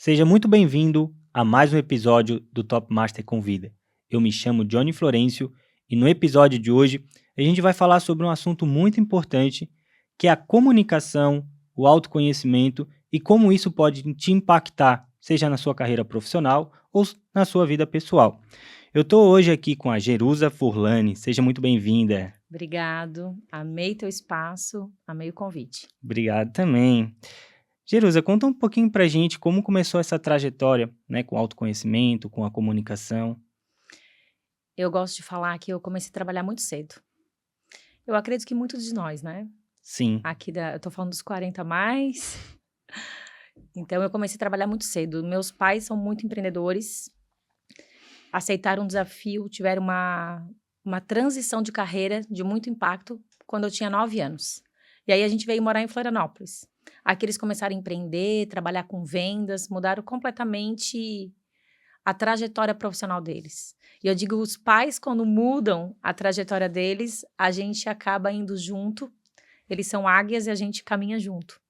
Seja muito bem-vindo a mais um episódio do Top Master Convida. Eu me chamo Johnny Florencio e no episódio de hoje a gente vai falar sobre um assunto muito importante, que é a comunicação, o autoconhecimento e como isso pode te impactar, seja na sua carreira profissional ou na sua vida pessoal. Eu estou hoje aqui com a Jerusa Furlani. Seja muito bem-vinda. Obrigado, amei teu espaço, amei o convite. Obrigado também. Jerusa, conta um pouquinho pra gente como começou essa trajetória, né, com autoconhecimento, com a comunicação. Eu gosto de falar que eu comecei a trabalhar muito cedo. Eu acredito que muitos de nós, né? Sim, Eu tô falando dos 40 a mais. Então eu comecei a trabalhar muito cedo. Meus pais são muito empreendedores, aceitaram um desafio, tiveram uma transição de carreira de muito impacto quando eu tinha 9 anos. E aí a gente veio morar em Florianópolis. Aqui eles começaram a empreender, trabalhar com vendas, mudaram completamente a trajetória profissional deles. E eu digo, os pais, quando mudam a trajetória deles, a gente acaba indo junto. Eles são águias e a gente caminha junto.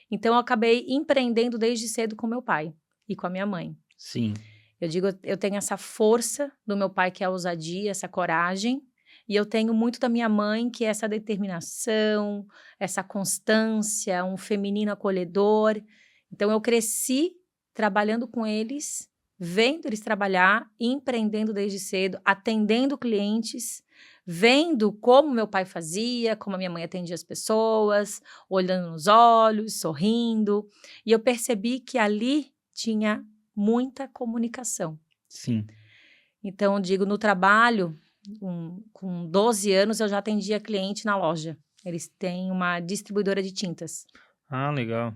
Então, eu acabei empreendendo desde cedo com meu pai e com a minha mãe. sim, Eu digo, eu tenho essa força do meu pai, que é a ousadia, essa coragem. E eu tenho muito da minha mãe, que é essa determinação, essa constância, um feminino acolhedor. Então, eu cresci trabalhando com eles, vendo eles trabalhar, empreendendo desde cedo, atendendo clientes, vendo como meu pai fazia, como a minha mãe atendia as pessoas, olhando nos olhos, sorrindo. E eu percebi que ali tinha muita comunicação. sim. Então, eu digo, no trabalho, com 12 anos, eu já atendia cliente na loja. Eles têm uma distribuidora de tintas. Ah, legal.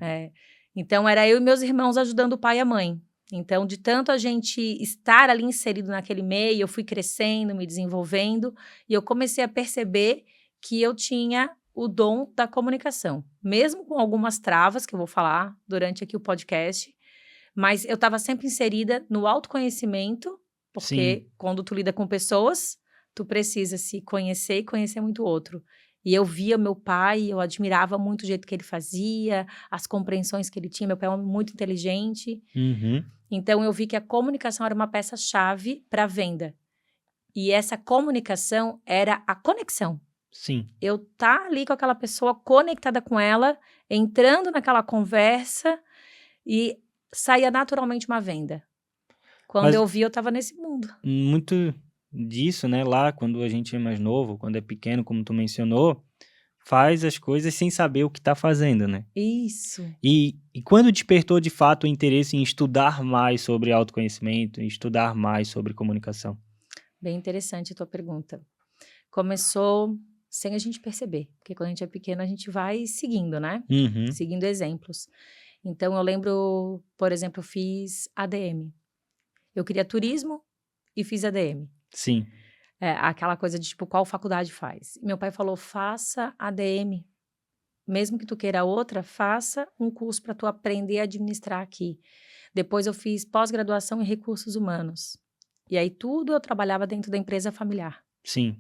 Então, era eu e meus irmãos ajudando o pai e a mãe. Então, de tanto a gente estar ali inserido naquele meio, eu fui crescendo, me desenvolvendo, e eu comecei a perceber que eu tinha o dom da comunicação. Mesmo com algumas travas, que eu vou falar durante aqui o podcast, mas eu estava sempre inserida no autoconhecimento, Sim, porque quando tu lida com pessoas, tu precisa se conhecer e conhecer muito o outro. E eu via meu pai, eu admirava muito o jeito que ele fazia, as compreensões que ele tinha. Meu pai é um homem muito inteligente. uhum, Então, eu vi que a comunicação era uma peça-chave para a venda. E essa comunicação era a conexão. sim. Eu tá ali com aquela pessoa, conectada com ela, entrando naquela conversa e saía naturalmente uma venda. Quando Mas eu vi, eu estava nesse mundo. muito disso, né, lá quando a gente é mais novo, quando é pequeno, como tu mencionou, faz as coisas sem saber o que tá fazendo, né? Isso. E quando despertou de fato o interesse em estudar mais sobre autoconhecimento, em estudar mais sobre comunicação? Bem interessante a tua pergunta. Começou sem a gente perceber, porque quando a gente é pequeno, a gente vai seguindo, né? Uhum, Seguindo exemplos. Então, eu lembro, por exemplo, eu fiz ADM. Eu queria turismo e fiz ADM. sim, Aquela coisa de tipo, qual faculdade faz? Meu pai falou, faça ADM. Mesmo que tu queira outra, faça um curso para tu aprender a administrar aqui. Depois eu fiz pós-graduação em recursos humanos. E aí tudo eu trabalhava dentro da empresa familiar. sim.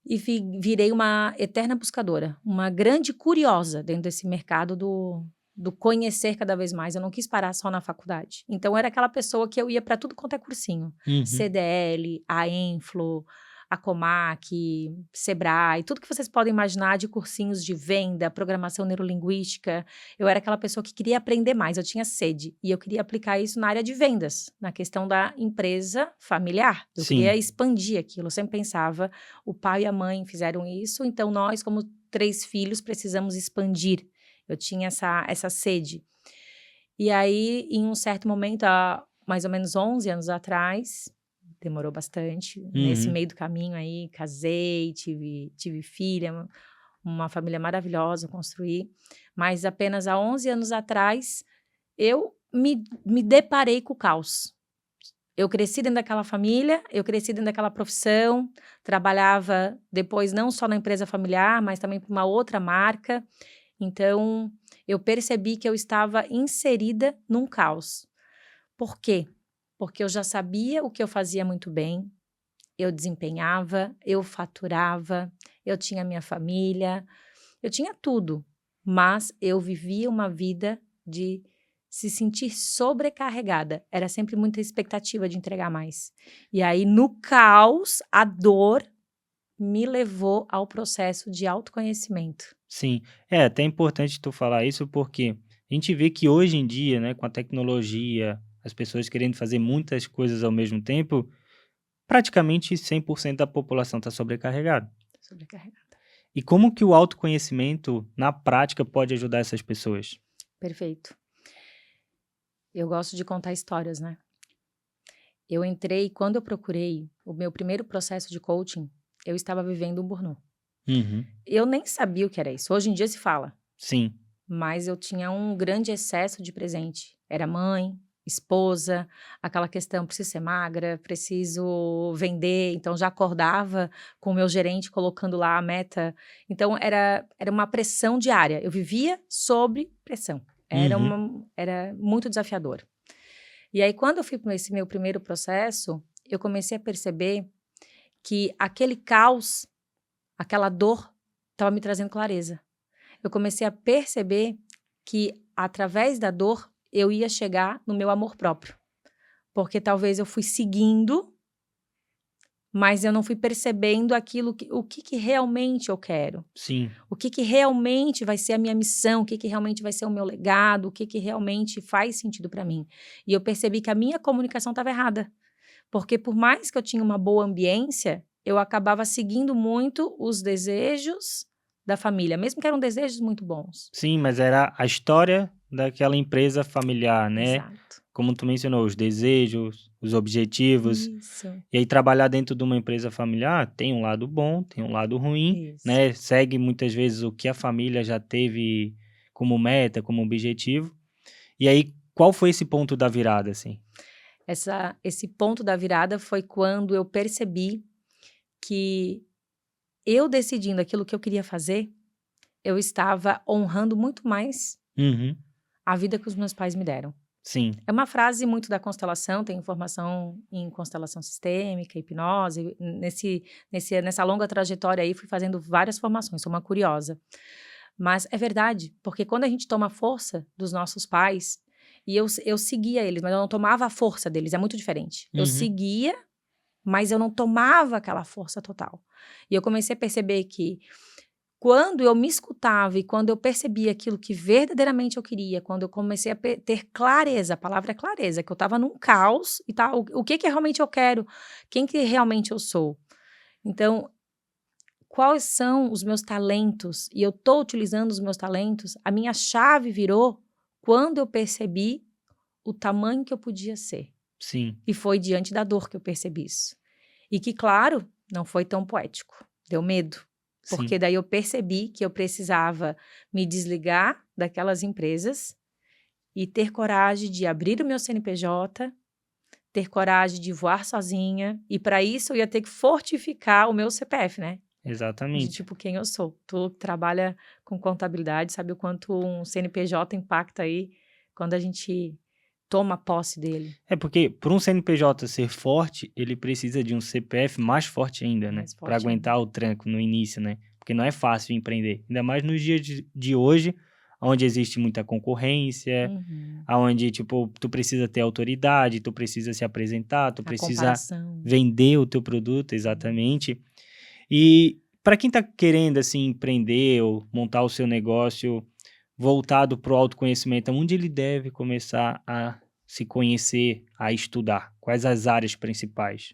E virei uma eterna buscadora, uma grande curiosa dentro desse mercado do conhecer cada vez mais. Eu não quis parar só na faculdade. Então, eu era aquela pessoa que eu ia para tudo quanto é cursinho. Uhum. CDL, a Enflo, a Comac, Sebrae, tudo que vocês podem imaginar de cursinhos de venda, programação neurolinguística. Eu era aquela pessoa que queria aprender mais, eu tinha sede. E eu queria aplicar isso na área de vendas, na questão da empresa familiar. Eu queria Sim, expandir aquilo. Eu sempre pensava, o pai e a mãe fizeram isso, então nós, como 3 filhos, precisamos expandir. Eu tinha essa sede. E aí, em um certo momento, há mais ou menos 11 anos atrás, demorou bastante, nesse uhum, meio do caminho aí, casei, tive filha, uma família maravilhosa, construí, mas apenas há 11 anos atrás, eu me deparei com o caos. Eu cresci dentro daquela família, eu cresci dentro daquela profissão, trabalhava depois não só na empresa familiar, mas também para uma outra marca. Então, eu percebi que eu estava inserida num caos. Por quê? Porque eu já sabia o que eu fazia muito bem, eu desempenhava, eu faturava, eu tinha minha família, eu tinha tudo, mas eu vivia uma vida de se sentir sobrecarregada. Era sempre muita expectativa de entregar mais. E aí, no caos, a dor me levou ao processo de autoconhecimento. Sim, é até importante tu falar isso porque a gente vê que hoje em dia, né, com a tecnologia, as pessoas querendo fazer muitas coisas ao mesmo tempo, praticamente 100% da população está sobrecarregada. Sobrecarregada. E como que o autoconhecimento, na prática, pode ajudar essas pessoas? Perfeito. Eu gosto de contar histórias, né? Eu entrei, quando eu procurei o meu primeiro processo de coaching, eu estava vivendo um burnout. Uhum. Eu nem sabia o que era isso. Hoje em dia se fala. Sim, Mas eu tinha um grande excesso de presente. Era mãe, esposa, aquela questão, preciso ser magra, preciso vender. Então, já acordava com o meu gerente colocando lá a meta. Então, era uma pressão diária. Eu vivia sob pressão. uhum, Era muito desafiador. E aí, quando eu fui para esse meu primeiro processo, eu comecei a perceber que aquele caos, aquela dor, estava me trazendo clareza. Eu comecei a perceber que, através da dor, eu ia chegar no meu amor próprio. Porque talvez eu fui seguindo, mas eu não fui percebendo o que realmente eu quero. sim, O que realmente vai ser a minha missão, o que realmente vai ser o meu legado, o que realmente faz sentido para mim. E eu percebi que a minha comunicação estava errada. Porque por mais que eu tinha uma boa ambiência, eu acabava seguindo muito os desejos da família, mesmo que eram desejos muito bons. sim, mas era a história daquela empresa familiar, né? Exato. Como tu mencionou, os desejos, os objetivos. Isso, E aí trabalhar dentro de uma empresa familiar tem um lado bom, tem um lado ruim, isso. né? Segue muitas vezes o que a família já teve como meta, como objetivo. E aí, qual foi esse ponto da virada, assim? Esse ponto da virada foi quando eu percebi que eu decidindo aquilo que eu queria fazer, eu estava honrando muito mais Uhum, a vida que os meus pais me deram. sim, É uma frase muito da constelação, tem formação em constelação sistêmica, hipnose. Nessa longa trajetória aí, fui fazendo várias formações, sou uma curiosa. Mas é verdade, porque quando a gente toma a força dos nossos pais, e eu seguia eles, mas eu não tomava a força deles, é muito diferente. Eu uhum, seguia, mas eu não tomava aquela força total. E eu comecei a perceber que quando eu me escutava e quando eu percebia aquilo que verdadeiramente eu queria, quando eu comecei a ter clareza, a palavra é clareza, que eu estava num caos e tá, o que realmente eu quero, quem que realmente eu sou. Então, quais são os meus talentos? E eu estou utilizando os meus talentos. A minha chave virou quando eu percebi o tamanho que eu podia ser. sim, E foi diante da dor que eu percebi isso. E que, claro, não foi tão poético. Deu medo. sim, Porque daí eu percebi que eu precisava me desligar daquelas empresas e ter coragem de abrir o meu CNPJ, ter coragem de voar sozinha. E para isso eu ia ter que fortificar o meu CPF, né? De exatamente. tipo quem eu sou. Tu que trabalha com contabilidade, sabe o quanto um CNPJ impacta aí quando a gente toma posse dele. É porque para um CNPJ ser forte, ele precisa de um CPF mais forte ainda, né? Mais Para forte ainda. aguentar o tranco no início, né? Porque não é fácil empreender. Ainda mais nos dias de hoje, onde existe muita concorrência, Uhum. aonde, tipo, tu precisa ter autoridade, tu precisa se apresentar, tu A precisa comparação. vender o teu produto, exatamente. E para quem está querendo, assim, empreender ou montar o seu negócio voltado para o autoconhecimento, onde ele deve começar a se conhecer, a estudar? Quais as áreas principais?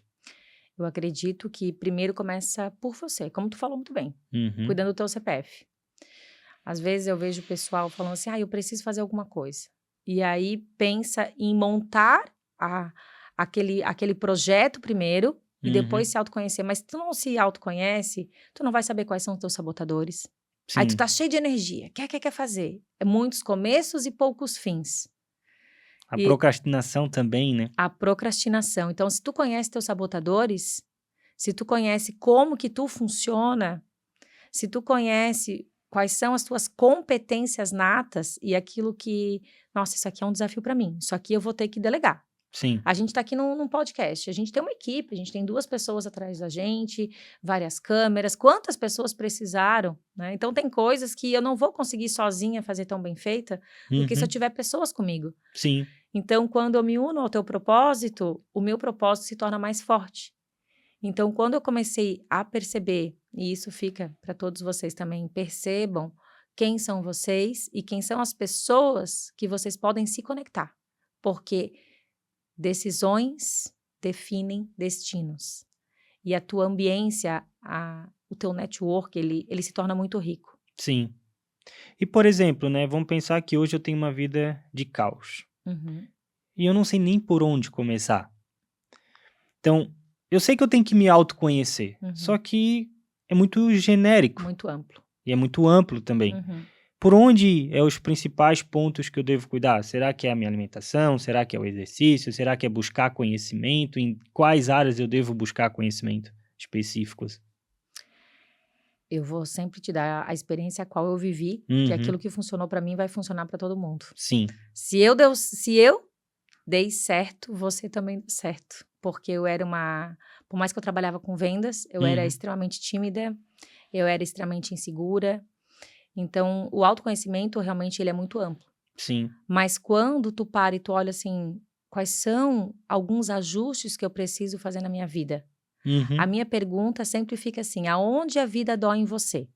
Eu acredito que primeiro começa por você, como tu falou muito bem, Uhum, cuidando do teu CPF. Às vezes eu vejo o pessoal falando assim, eu preciso fazer alguma coisa. E aí pensa em montar aquele projeto primeiro e depois uhum, se autoconhecer. Mas tu não se autoconhece, tu não vai saber quais são os teus sabotadores. Aí tu sim. tá cheio de energia, quer fazer. É muitos começos e poucos fins. A E procrastinação também, né? a procrastinação. Então, se tu conhece teus sabotadores, se tu conhece como que tu funciona, se tu conhece quais são as tuas competências natas e aquilo que, nossa, isso aqui é um desafio para mim, isso aqui eu vou ter que delegar. Sim. A gente está aqui num podcast, a gente tem uma equipe, a gente tem 2 pessoas atrás da gente, várias câmeras, quantas pessoas precisaram, né? Então tem coisas que eu não vou conseguir sozinha fazer tão bem feita, do que se eu Uhum. tiver pessoas comigo. Sim. Então, quando eu me uno ao teu propósito, o meu propósito se torna mais forte. Então, quando eu comecei a perceber, e isso fica para todos vocês também, percebam quem são vocês e quem são as pessoas que vocês podem se conectar. Porque decisões definem destinos. E a tua ambiência, o teu network, ele se torna muito rico. Sim. E, por exemplo, né, vamos pensar que hoje eu tenho uma vida de caos. Uhum, E eu não sei nem por onde começar. Então, eu sei que eu tenho que me autoconhecer. Só uhum. que é muito genérico. Muito amplo. E é muito amplo também. Uhum. Por onde é os principais pontos que eu devo cuidar? Será que é a minha alimentação? Será que é o exercício? Será que é buscar conhecimento? Em quais áreas eu devo buscar conhecimento específicos? Eu vou sempre te dar a experiência a qual eu vivi, que Uhum. aquilo que funcionou para mim vai funcionar para todo mundo. Sim. Se eu dei certo, você também deu certo. Porque eu era por mais que eu trabalhava com vendas, eu era Uhum. extremamente tímida, eu era extremamente insegura. Então, o autoconhecimento realmente ele é muito amplo. Sim. Mas quando tu para e tu olha assim, quais são alguns ajustes que eu preciso fazer na minha vida? Uhum. A minha pergunta sempre fica assim: aonde a vida dói em você?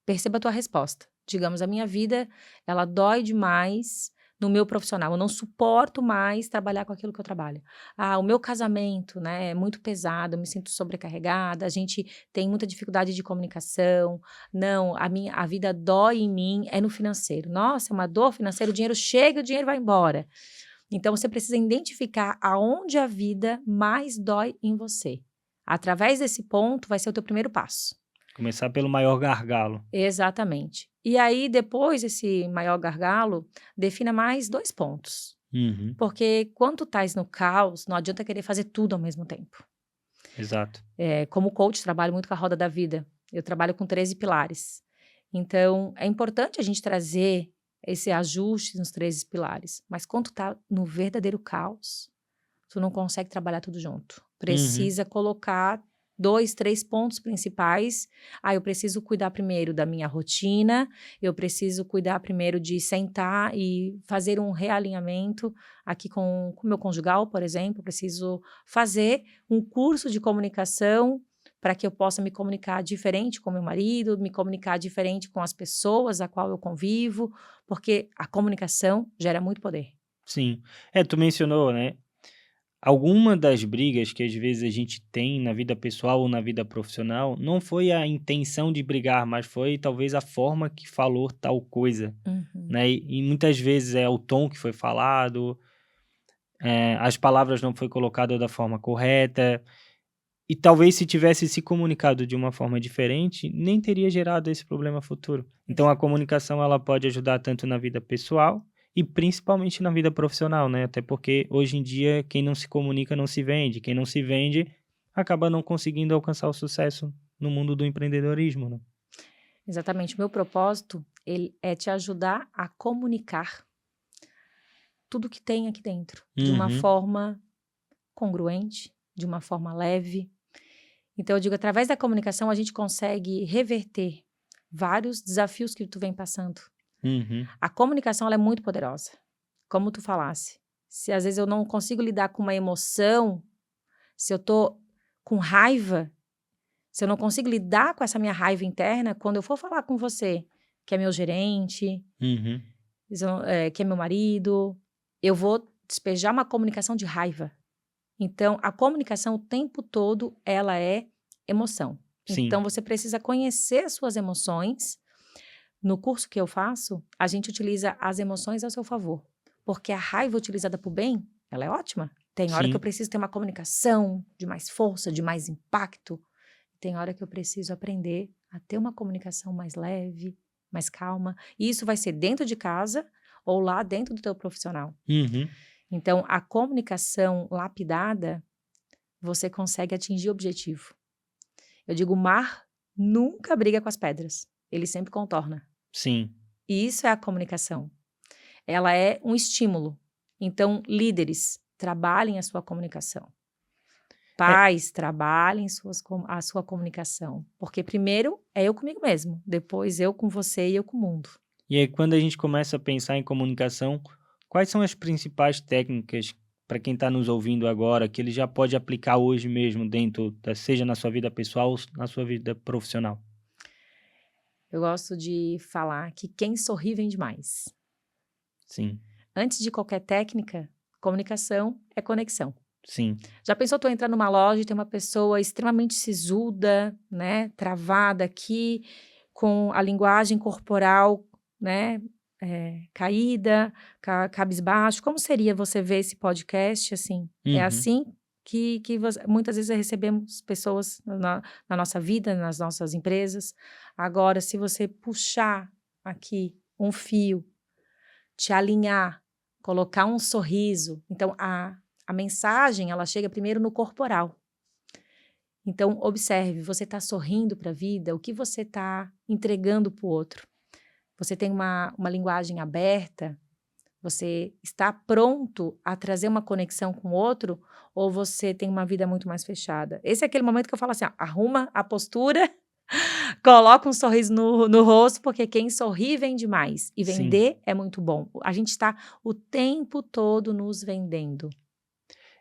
Perceba a tua resposta. Digamos, a minha vida, ela dói demais no meu profissional. Eu não suporto mais trabalhar com aquilo que eu trabalho. Ah, o meu casamento, né, é muito pesado, eu me sinto sobrecarregada, a gente tem muita dificuldade de comunicação. Não, a vida dói em mim, é no financeiro. Nossa, é uma dor financeira, o dinheiro chega e o dinheiro vai embora. Então, você precisa identificar aonde a vida mais dói em você. Através desse ponto, vai ser o teu primeiro passo. Começar pelo maior gargalo. Exatamente. E aí, depois desse maior gargalo, defina mais 2 pontos. Uhum. Porque quando tu estás no caos, não adianta querer fazer tudo ao mesmo tempo. Exato. Como coach, trabalho muito com a roda da vida. Eu trabalho com 13 pilares. Então, é importante a gente trazer esse ajuste nos 13 pilares. Mas quando tu tá no verdadeiro caos, tu não consegue trabalhar tudo junto. Precisa colocar 2, 3 pontos principais. Eu preciso cuidar primeiro da minha rotina, eu preciso cuidar primeiro de sentar e fazer um realinhamento aqui com o meu conjugal, por exemplo. Eu preciso fazer um curso de comunicação para que eu possa me comunicar diferente com meu marido, me comunicar diferente com as pessoas a qual eu convivo, porque a comunicação gera muito poder. Sim. Tu mencionou, né? Alguma das brigas que às vezes a gente tem na vida pessoal ou na vida profissional não foi a intenção de brigar, mas foi talvez a forma que falou tal coisa, Uhum. né? E muitas vezes é o tom que foi falado, as palavras não foi colocada da forma correta, e talvez se tivesse se comunicado de uma forma diferente, nem teria gerado esse problema futuro. Então a comunicação ela pode ajudar tanto na vida pessoal e principalmente na vida profissional, né? Até porque hoje em dia quem não se comunica não se vende, quem não se vende acaba não conseguindo alcançar o sucesso no mundo do empreendedorismo, né? Exatamente. O meu propósito, ele é te ajudar a comunicar tudo que tem aqui dentro, de uma Uhum. forma congruente, de uma forma leve. Então, eu digo, através da comunicação, a gente consegue reverter vários desafios que tu vem passando. Uhum. A comunicação, ela é muito poderosa. Como tu falasse, se às vezes eu não consigo lidar com uma emoção, se eu tô com raiva, se eu não consigo lidar com essa minha raiva interna, quando eu for falar com você, que é meu gerente, Uhum. que é meu marido, eu vou despejar uma comunicação de raiva. Então, a comunicação o tempo todo, ela é emoção. Sim. Então, você precisa conhecer as suas emoções. No curso que eu faço, a gente utiliza as emoções ao seu favor. Porque a raiva utilizada para o bem, ela é ótima. Tem hora que eu Sim. preciso ter uma comunicação de mais força, de mais impacto. Tem hora que eu preciso aprender a ter uma comunicação mais leve, mais calma. E isso vai ser dentro de casa ou lá dentro do teu profissional. Uhum. Então, a comunicação lapidada, você consegue atingir o objetivo. Eu digo, o mar nunca briga com as pedras. Ele sempre contorna. Sim. E isso é a comunicação. Ela é um estímulo. Então, líderes, trabalhem a sua comunicação. Pais, trabalhem a sua comunicação. Porque primeiro é eu comigo mesmo, depois eu com você e eu com o mundo. E aí, quando a gente começa a pensar em comunicação, quais são as principais técnicas para quem está nos ouvindo agora, que ele já pode aplicar hoje mesmo seja na sua vida pessoal ou na sua vida profissional? Eu gosto de falar que quem sorri vende mais. Sim, Antes de qualquer técnica, comunicação é conexão. sim, Já pensou tu entrar numa loja e tem uma pessoa extremamente sisuda, né, travada aqui, com a linguagem corporal, né, caída, cabisbaixo? Como seria você ver esse podcast assim? É uhum, assim que muitas vezes recebemos pessoas na nossa vida, nas nossas empresas. Agora, se você puxar aqui um fio, te alinhar, colocar um sorriso, então a mensagem, ela chega primeiro no corporal. Então, observe, você está sorrindo para a vida, o que você está entregando para o outro? Você tem uma linguagem aberta? Você está pronto a trazer uma conexão com o outro? Ou você tem uma vida muito mais fechada? Esse é aquele momento que eu falo assim, ó, arruma a postura, coloca um sorriso no rosto, porque quem sorri vende mais. E sim. vender é muito bom. A gente está o tempo todo nos vendendo.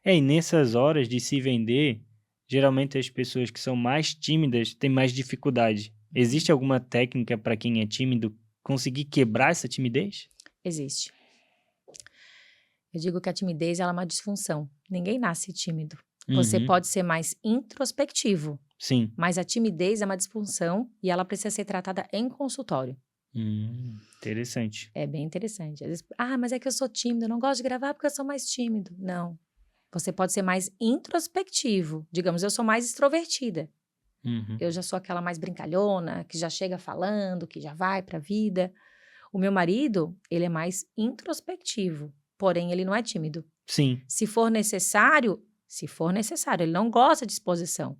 E nessas horas de se vender, geralmente as pessoas que são mais tímidas têm mais dificuldade. Existe alguma técnica para quem é tímido conseguir quebrar essa timidez? Existe. Eu digo que a timidez ela é uma disfunção. Ninguém nasce tímido. Você Uhum, pode ser mais introspectivo, sim. mas a timidez é uma disfunção e ela precisa ser tratada em consultório. Interessante. É bem interessante. Às vezes, mas é que eu sou tímido, eu não gosto de gravar porque eu sou mais tímido. Não. Você pode ser mais introspectivo. Digamos, eu sou mais extrovertida. Uhum. Eu já sou aquela mais brincalhona, que já chega falando, que já vai para a vida. O meu marido, ele é mais introspectivo, porém ele não é tímido. Sim, Se for necessário, ele não gosta de exposição.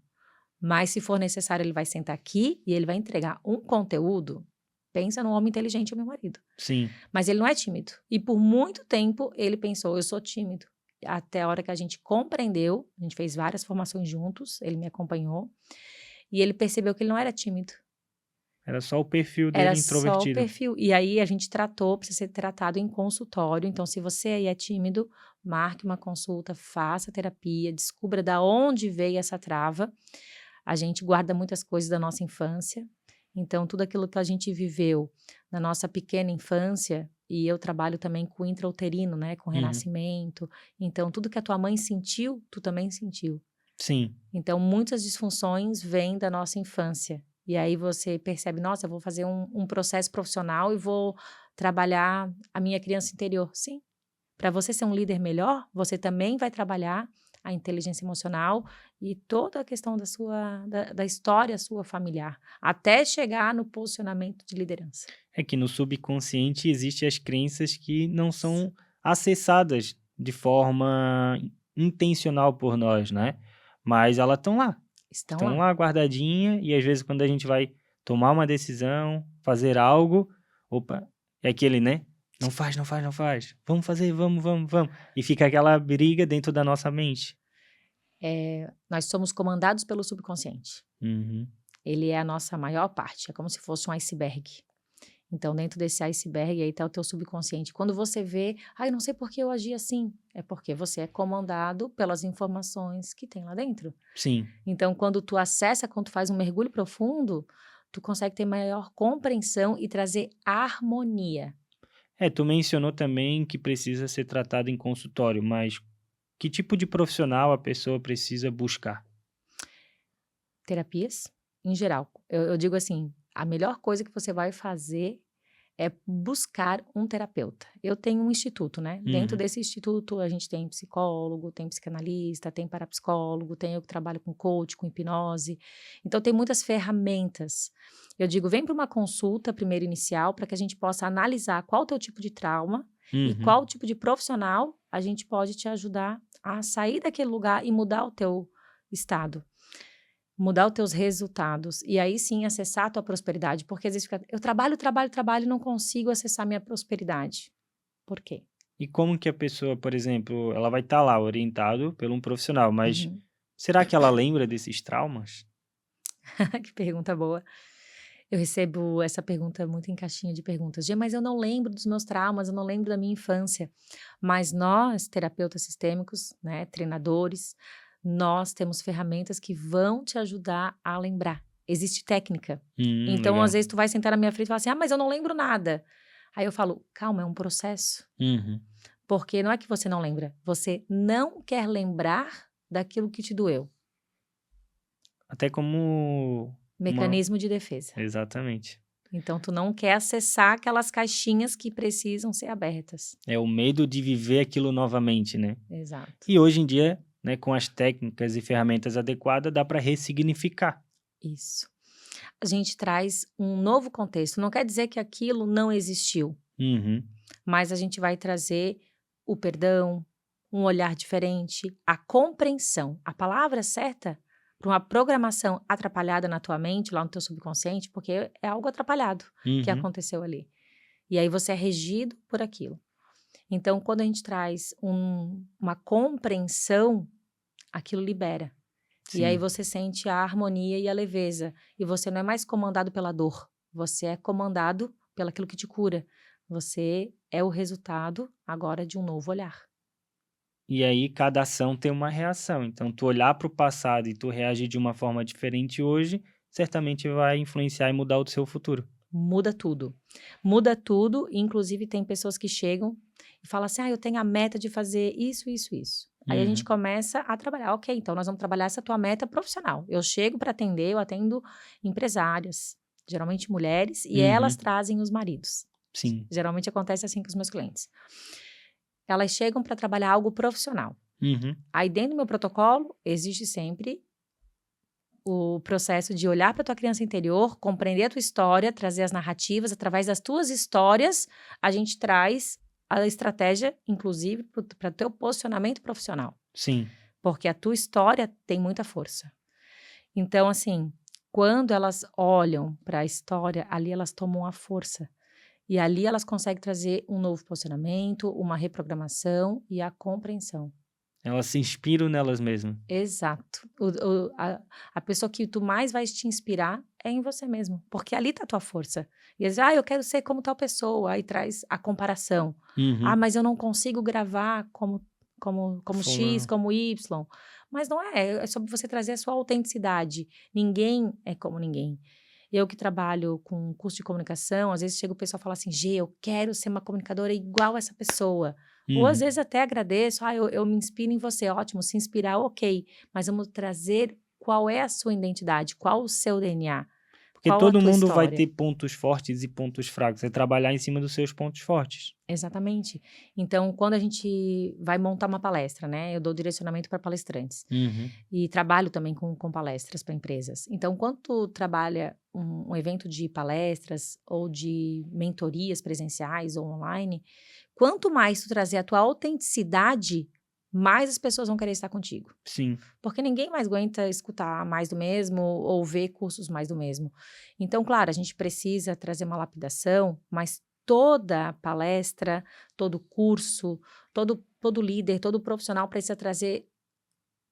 Mas se for necessário, ele vai sentar aqui e ele vai entregar um conteúdo. Pensa num homem inteligente, o meu marido. sim. Mas ele não é tímido. E por muito tempo ele pensou, eu sou tímido. Até a hora que a gente compreendeu, a gente fez várias formações juntos, ele me acompanhou, e ele percebeu que ele não era tímido. Era só o perfil Era dele só o introvertido. perfil. E aí a gente precisa ser tratado em consultório. Então, se você aí é tímido, marque uma consulta, faça terapia, descubra da onde veio essa trava. A gente guarda muitas coisas da nossa infância. Então, tudo aquilo que a gente viveu na nossa pequena infância, e eu trabalho também com intrauterino, né, com Uhum. renascimento. Então, tudo que a tua mãe sentiu, tu também sentiu. Sim, Então, muitas disfunções vêm da nossa infância. E aí você percebe, nossa, eu vou fazer um processo profissional e vou trabalhar a minha criança interior. Sim, para você ser um líder melhor, você também vai trabalhar a inteligência emocional e toda a questão da história sua familiar, até chegar no posicionamento de liderança. é que no subconsciente existem as crenças que não são acessadas de forma intencional por nós, né? Mas elas Estão estão lá. lá guardadinha e às vezes quando a gente vai tomar uma decisão, fazer algo, opa, é aquele, né? Não faz, não faz, não faz. Vamos fazer, vamos, vamos, vamos. E fica aquela briga dentro da nossa mente. Nós somos comandados pelo subconsciente. Uhum. Ele é a nossa maior parte, é como se fosse um iceberg. Então, dentro desse iceberg, aí está o teu subconsciente. Quando você vê, eu não sei por que eu agi assim, é porque você é comandado pelas informações que tem lá dentro. Sim, Então, quando tu faz um mergulho profundo, tu consegue ter maior compreensão e trazer harmonia. tu mencionou também que precisa ser tratado em consultório, mas que tipo de profissional a pessoa precisa buscar? Terapias, em geral. Eu digo assim, a melhor coisa que você vai fazer é buscar um terapeuta. Eu tenho um instituto, né? Dentro Uhum. desse instituto, a gente tem psicólogo, tem psicanalista, tem parapsicólogo, tem eu que trabalho com coach, com hipnose. Então, tem muitas ferramentas. Eu digo, vem para uma consulta primeiro inicial, para que a gente possa analisar qual o teu tipo de trauma e Uhum. qual tipo de profissional a gente pode te ajudar a sair daquele lugar e mudar o teu estado. Mudar os teus resultados e aí sim acessar a tua prosperidade, porque às vezes eu trabalho e não consigo acessar minha prosperidade. Por quê? E como que a pessoa, por exemplo, ela vai estar lá orientado por um profissional, mas Uhum. será que ela lembra desses traumas? Que pergunta boa. Eu recebo essa pergunta muito em caixinha de perguntas. Gê, mas eu não lembro dos meus traumas, eu não lembro da minha infância. Mas nós, terapeutas sistêmicos, né, treinadores, nós temos ferramentas que vão te ajudar a lembrar. Existe técnica. Então, às Legal. vezes, tu vai sentar na minha frente e falar assim, mas eu não lembro nada. Aí eu falo, calma, é um processo. Uhum. Porque não é que você não lembra, você não quer lembrar daquilo que te doeu. Até como uma Mecanismo de defesa. exatamente. Então, tu não quer acessar aquelas caixinhas que precisam ser abertas. É o medo de viver aquilo novamente, né. Exato. E hoje em dia, né, com as técnicas e ferramentas adequadas, dá para ressignificar. Isso. A gente traz um novo contexto. Não quer dizer que aquilo não existiu, Uhum. mas a gente vai trazer o perdão, um olhar diferente, a compreensão. A palavra certa para uma programação atrapalhada na tua mente, lá no teu subconsciente, porque é algo atrapalhado que Uhum. aconteceu ali. E aí você é regido por aquilo. Então, quando a gente traz uma compreensão, aquilo libera. E aí Sim. você sente a harmonia e a leveza. E você não é mais comandado pela dor. Você é comandado pelaquilo que te cura. Você é o resultado agora de um novo olhar. E aí cada ação tem uma reação, então tu olhar para o passado e tu reagir de uma forma diferente hoje, certamente vai influenciar e mudar o seu futuro. Muda tudo. Muda tudo. Inclusive, tem pessoas que chegam e falam assim: eu tenho a meta de fazer isso, isso, isso. Aí a gente Uhum. começa a trabalhar. Ok, então nós vamos trabalhar essa tua meta profissional. Eu chego para atender, eu atendo empresárias, geralmente mulheres, e elas Uhum. trazem os maridos. Sim. Geralmente acontece assim com os meus clientes. Elas chegam para trabalhar algo profissional. Uhum. Aí, dentro do meu protocolo, existe sempre o processo de olhar para tua criança interior, compreender a tua história, trazer as narrativas. Através das tuas histórias, a gente traz a estratégia, inclusive, para o teu posicionamento profissional. Sim. Porque a tua história tem muita força. Então, assim, quando elas olham para a história, ali elas tomam a força. E ali elas conseguem trazer um novo posicionamento, uma reprogramação e a compreensão. Elas se inspiram nelas mesmas. Exato. A pessoa que tu mais vai te inspirar é em você mesmo, porque ali tá a tua força. E eles, eu quero ser como tal pessoa, aí traz a comparação. Uhum. Mas eu não consigo gravar como X, Fulano. como Y. Mas não é sobre você trazer a sua autenticidade. Ninguém é como ninguém. Eu que trabalho com curso de comunicação, às vezes chega o pessoal e fala assim, Gê, eu quero ser uma comunicadora igual essa pessoa. Ou às Uhum. vezes até agradeço, eu me inspiro em você, ótimo, se inspirar, ok, mas vamos trazer qual é a sua identidade, qual o seu DNA, Porque qual a todo tua mundo vai história. ter pontos fortes e pontos fracos, é trabalhar em cima dos seus pontos fortes. Exatamente. Então, quando a gente vai montar uma palestra, né, eu dou direcionamento para palestrantes Uhum. e trabalho também com palestras para empresas. Então, quando tu trabalha um evento de palestras ou de mentorias presenciais ou online, quanto mais tu trazer a tua autenticidade, mais as pessoas vão querer estar contigo. Sim. Porque ninguém mais aguenta escutar mais do mesmo ou ver cursos mais do mesmo. Então, claro, a gente precisa trazer uma lapidação, mas toda palestra, todo curso, todo líder, todo profissional precisa trazer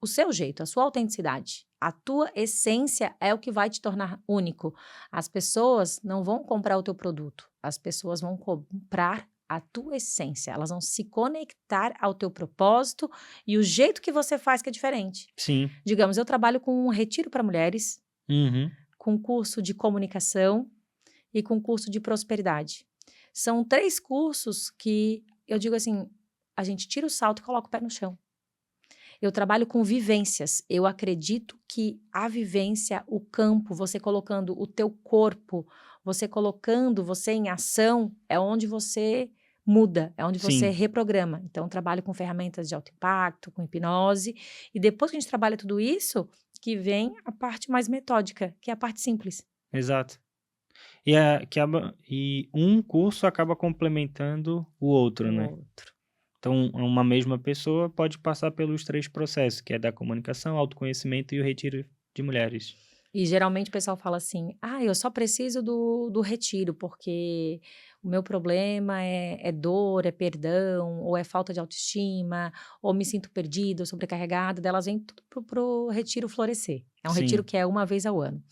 o seu jeito, a sua autenticidade. A tua essência é o que vai te tornar único. As pessoas não vão comprar o teu produto, as pessoas vão comprar a tua essência. Elas vão se conectar ao teu propósito e o jeito que você faz que é diferente. Sim. Digamos, eu trabalho com um retiro para mulheres, Uhum. com curso de comunicação e com curso de prosperidade. São 3 cursos que eu digo assim, a gente tira o salto e coloca o pé no chão. Eu trabalho com vivências. Eu acredito que a vivência, o campo, você colocando o teu corpo, você colocando você em ação, é onde você muda, é onde você Sim. reprograma. Então, eu trabalho com ferramentas de alto impacto, com hipnose, e depois que a gente trabalha tudo isso, que vem a parte mais metódica, que é a parte simples. Exato. E um curso acaba complementando o outro, O né. outro. Então, uma mesma pessoa pode passar pelos 3 processos, que é da comunicação, autoconhecimento e o retiro de mulheres. E geralmente o pessoal fala assim: eu só preciso do retiro, porque o meu problema é dor, é perdão, ou é falta de autoestima, ou me sinto perdida, ou sobrecarregada, delas vêm tudo pro retiro florescer. É um retiro Sim. que é uma vez ao ano.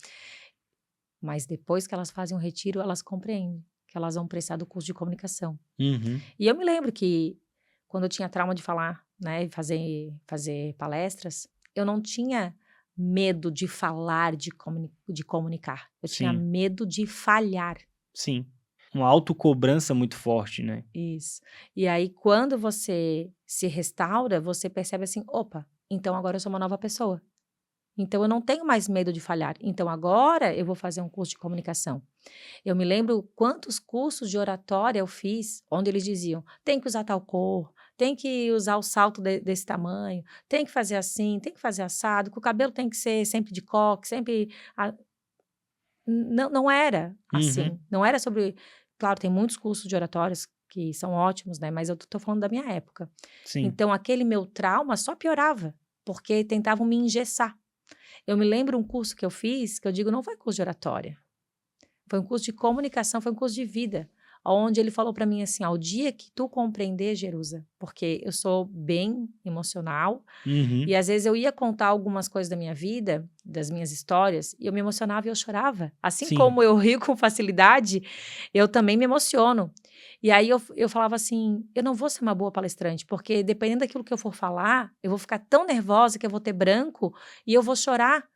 Mas depois que elas fazem o retiro, elas compreendem que elas vão precisar do curso de comunicação. Uhum. E eu me lembro que quando eu tinha trauma de falar, né, e fazer palestras, eu não tinha medo de falar, de comunicar. Eu tinha Sim. medo de falhar. Sim. Uma autocobrança muito forte, né? Isso. E aí, quando você se restaura, você percebe assim: opa, então agora eu sou uma nova pessoa. Então eu não tenho mais medo de falhar. Então agora eu vou fazer um curso de comunicação. Eu me lembro quantos cursos de oratória eu fiz, onde eles diziam: tem que usar tal cor, tem que usar o salto desse tamanho, tem que fazer assim, tem que fazer assado, que o cabelo tem que ser sempre de coque, sempre. Não era Uhum. assim. Não era sobre. Claro, tem muitos cursos de oratórias que são ótimos, né? Mas eu tô falando da minha época. Sim. Então, aquele meu trauma só piorava, porque tentavam me engessar. Eu me lembro um curso que eu fiz, que eu digo, não foi curso de oratória. Foi um curso de comunicação, foi um curso de vida. Onde ele falou para mim assim: ao dia que tu compreender, Jerusa, porque eu sou bem emocional, Uhum. e às vezes eu ia contar algumas coisas da minha vida, das minhas histórias, e eu me emocionava e eu chorava. Assim Sim. como eu rio com facilidade, eu também me emociono. E aí eu falava assim: eu não vou ser uma boa palestrante, porque dependendo daquilo que eu for falar, eu vou ficar tão nervosa que eu vou ter branco e eu vou chorar.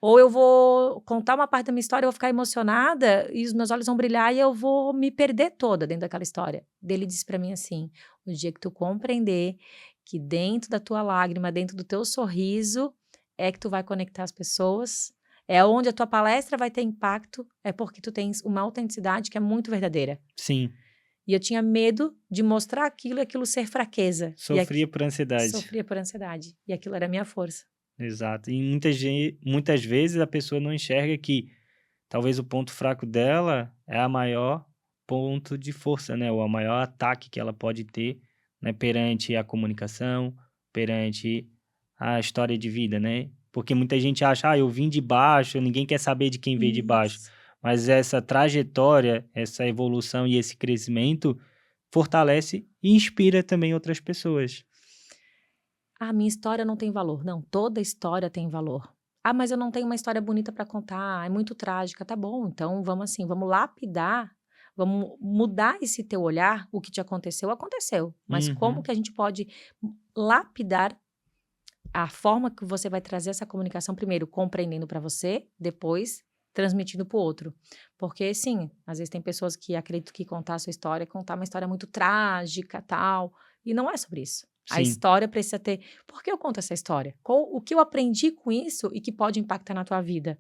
Ou eu vou contar uma parte da minha história, eu vou ficar emocionada e os meus olhos vão brilhar e eu vou me perder toda dentro daquela história. Ele disse para mim assim: o dia que tu compreender que dentro da tua lágrima, dentro do teu sorriso, é que tu vai conectar as pessoas, é onde a tua palestra vai ter impacto, é porque tu tens uma autenticidade que é muito verdadeira. Sim. E eu tinha medo de mostrar aquilo e aquilo ser fraqueza. Sofria por ansiedade. Sofria por ansiedade. E aquilo era a minha força. Exato. E muitas vezes a pessoa não enxerga que talvez o ponto fraco dela é a maior ponto de força, né? Ou o maior ataque que ela pode ter, né? Perante a comunicação, perante a história de vida, né? Porque muita gente acha, eu vim de baixo, ninguém quer saber de quem veio de baixo. Isso. Mas essa trajetória, essa evolução e esse crescimento fortalece e inspira também outras pessoas. Ah, minha história não tem valor. Não, toda história tem valor. Ah, mas eu não tenho uma história bonita para contar, é muito trágica. Tá bom, então vamos assim, vamos lapidar, vamos mudar esse teu olhar. O que te aconteceu, aconteceu. Mas como Uhum. que a gente pode lapidar a forma que você vai trazer essa comunicação, primeiro compreendendo para você, depois transmitindo para o outro. Porque sim, às vezes tem pessoas que acreditam que contar a sua história é contar uma história muito trágica, tal, e não é sobre isso. A Sim, história precisa ter. Por que eu conto essa história? O que eu aprendi com isso e que pode impactar na tua vida?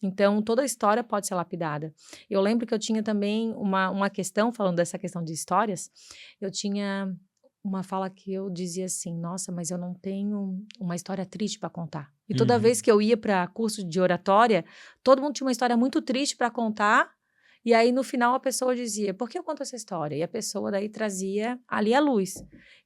Então, toda a história pode ser lapidada. Eu lembro que eu tinha também uma questão, falando dessa questão de histórias, eu tinha uma fala que eu dizia assim: nossa, mas eu não tenho uma história triste para contar. E toda uhum. vez que eu ia para curso de oratória, todo mundo tinha uma história muito triste para contar. E aí, no final, a pessoa dizia: por que eu conto essa história? E a pessoa daí trazia ali a luz.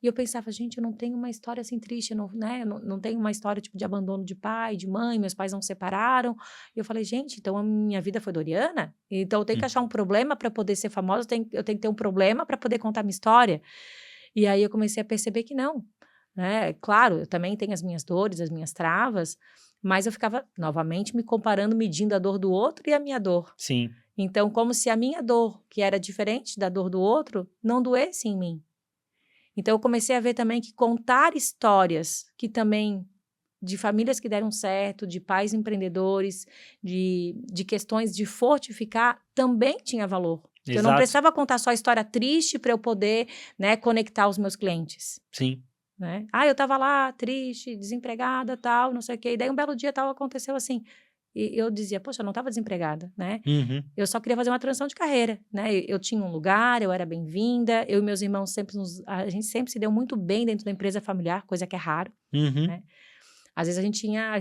E eu pensava: gente, eu não tenho uma história assim triste, eu não, né? Eu não tenho uma história tipo de abandono de pai, de mãe, meus pais não se separaram. E eu falei: gente, então a minha vida foi Doriana? Então eu tenho que achar um problema para poder ser famosa, eu tenho que ter um problema para poder contar minha história. E aí eu comecei a perceber que não, né? Claro, eu também tenho as minhas dores, as minhas travas, mas eu ficava novamente me comparando, medindo a dor do outro e a minha dor. Sim, Então, como se a minha dor, que era diferente da dor do outro, não doesse em mim. Então, eu comecei a ver também que contar histórias que também de famílias que deram certo, de pais empreendedores, de questões de fortificar, também tinha valor. Que eu não exato. precisava contar só a história triste para eu poder, né, conectar os meus clientes. Sim, Né? Ah, eu estava lá triste, desempregada, tal, não sei o quê. E daí um belo dia tal aconteceu assim. E eu dizia: poxa, eu não estava desempregada, né? uhum. Eu só queria fazer uma transição de carreira, né? Eu tinha um lugar, eu era bem-vinda, eu e meus irmãos a gente sempre se deu muito bem dentro da empresa familiar, coisa que é raro, Uhum. né? Às vezes a gente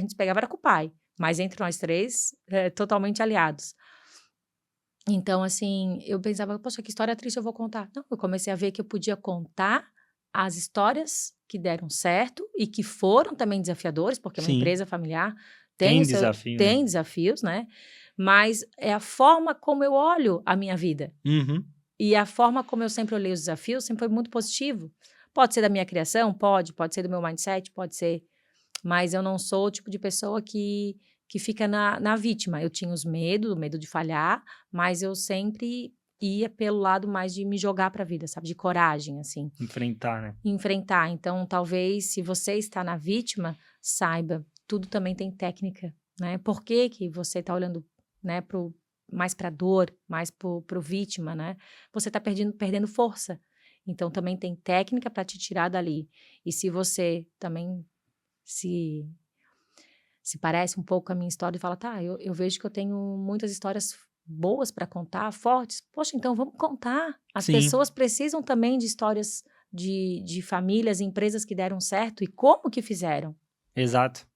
se pegava era com o pai, mas entre nós três, totalmente aliados. Então, assim, eu pensava: poxa, que história triste eu vou contar. Não, eu comecei a ver que eu podia contar as histórias que deram certo e que foram também desafiadores, porque uma Sim, empresa familiar tem desafio, né? tem desafios, né? Mas é a forma como eu olho a minha vida. Uhum. E a forma como eu sempre olhei os desafios sempre foi muito positivo. Pode ser da minha criação? Pode ser do meu mindset? Pode ser. Mas eu não sou o tipo de pessoa que fica na vítima. Eu tinha o medo de falhar, mas eu sempre ia pelo lado mais de me jogar para a vida, sabe? De coragem, assim. Enfrentar, né? Enfrentar. Então, talvez, se você está na vítima, saiba, tudo também tem técnica, né? Por que que você está olhando, né, mais para dor, mais pro vítima, né? Você está perdendo força. Então, também tem técnica para te tirar dali. E se você também se parece um pouco com a minha história e fala, tá, eu vejo que eu tenho muitas histórias boas para contar, fortes. Poxa, então vamos contar. As Sim, pessoas precisam também de histórias de famílias, empresas que deram certo e como que fizeram. exato.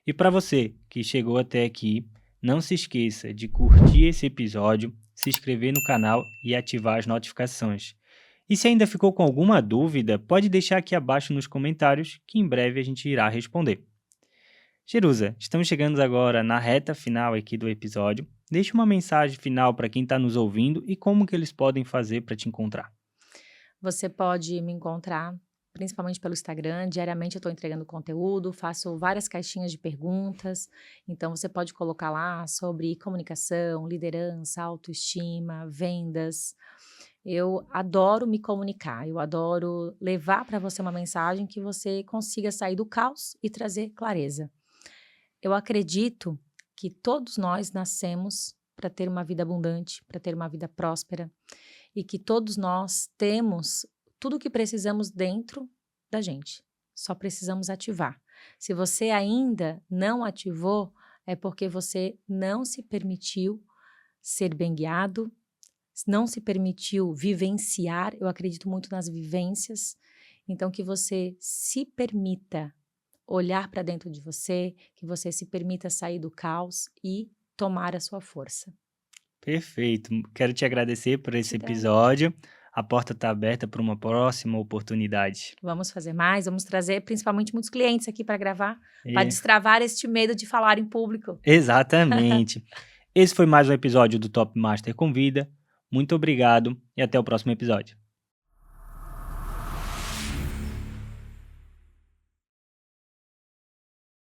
E para você que chegou até aqui, não se esqueça de curtir esse episódio, se inscrever no canal e ativar as notificações. E se ainda ficou com alguma dúvida, pode deixar aqui abaixo nos comentários que em breve a gente irá responder. Jerusa, estamos chegando agora na reta final aqui do episódio. Deixe uma mensagem final para quem está nos ouvindo e como que eles podem fazer para te encontrar. Você pode me encontrar principalmente pelo Instagram. Diariamente eu estou entregando conteúdo, faço várias caixinhas de perguntas. Então você pode colocar lá sobre comunicação, liderança, autoestima, vendas. Eu adoro me comunicar, eu adoro levar para você uma mensagem que você consiga sair do caos e trazer clareza. Eu acredito que todos nós nascemos para ter uma vida abundante, para ter uma vida próspera, e que todos nós temos tudo o que precisamos dentro da gente. Só precisamos ativar. Se você ainda não ativou, é porque você não se permitiu ser bem guiado, não se permitiu vivenciar. Eu acredito muito nas vivências. Então, que você se permita olhar para dentro de você, que você se permita sair do caos e tomar a sua força. Perfeito. Quero te agradecer por esse Gratidão. episódio. A porta está aberta para uma próxima oportunidade. Vamos fazer mais, vamos trazer principalmente muitos clientes aqui para gravar, para É, destravar este medo de falar em público. exatamente. Esse foi mais um episódio do Top Master Convida. Muito obrigado e até o próximo episódio.